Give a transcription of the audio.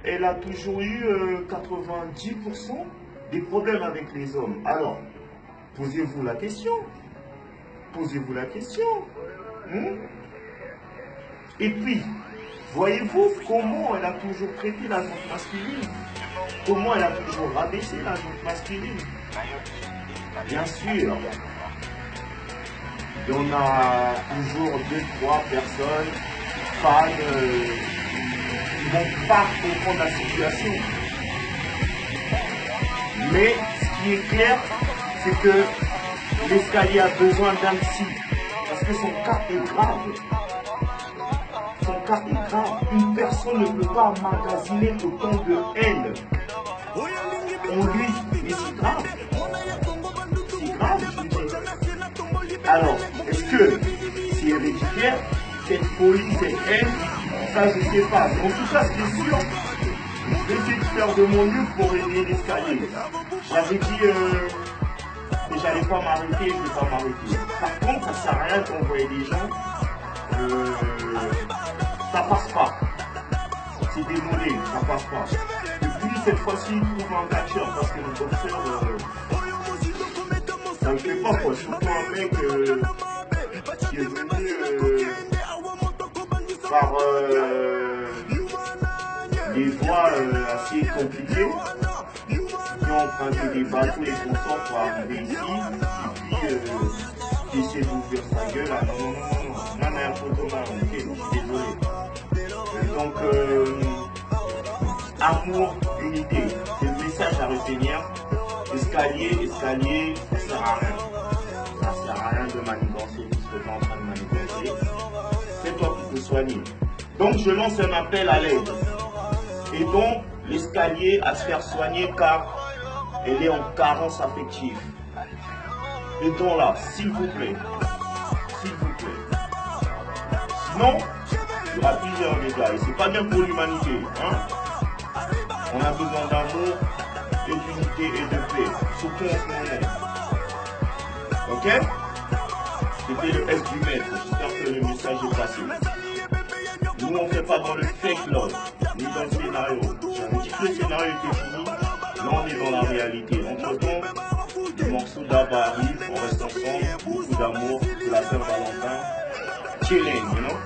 elle a toujours eu 90% des problèmes avec les hommes. Alors, posez-vous la question. Posez-vous la question. Et puis, voyez-vous comment elle a toujours traité la gente masculine? Comment elle a toujours rabaissé la gente masculine? Bien sûr, il y en a toujours 2-3 personnes, fans, qui ne vont pas comprendre la situation. Mais ce qui est clair, c'est que l'escalier a besoin d'un psy. Parce que son cas est grave. Son cas est grave. Une personne ne peut pas emmagasiner autant de haine en lui. Mais c'est grave. C'est grave, je vous dis. Alors, est-ce que c'est héréditaire, cette folie, cette haine? Ça, je ne sais pas. Mais en tout cas, ce qui est sûr, je vais essayer de faire de mon mieux pour aider l'escalier. J'avais dit que j'allais pas m'arrêter, je ne vais pas m'arrêter. Par contre, ça ne sert à rien d'envoyer des gens. Ça passe pas. C'est démodé, ça passe pas. Et puis cette fois-ci, il trouve un catcheur parce que le boxeur, ça ne fait pas quoi. Surtout un mec qui est venu par des voies assez compliquées, qui ont emprunté des bateaux et consorts pour arriver ici, et puis qui essaie d'ouvrir sa gueule. Ah non, non, non, un photo là, ok, je suis désolé. Donc, amour, unité, c'est le message à retenir. Escalier, ça sert à rien. Ça sert à rien de manigancer tout ce que tu es en train de manigancer. C'est toi qui te soigner. Donc, je lance un appel à l'aide. Et donc, l'escalier à se faire soigner car elle est en carence affective. Aidons-la, s'il vous plaît. S'il vous plaît. Sinon, il y aura plusieurs dégâts. Et c'est pas bien pour l'humanité. Hein? On a besoin d'amour, et d'unité et de paix. Surtout en ce moment. Ok? C'était le S du maître. J'espère que le message est passé. Nous, on ne fait pas dans le fake love, ni dans le scénario. J'avais dit que le scénario était fini. Là, on est dans la réalité. Entre-temps, le morceau d'Abba arrive, on reste ensemble, beaucoup d'amour, pour la Saint-Valentin. Chilling, you know?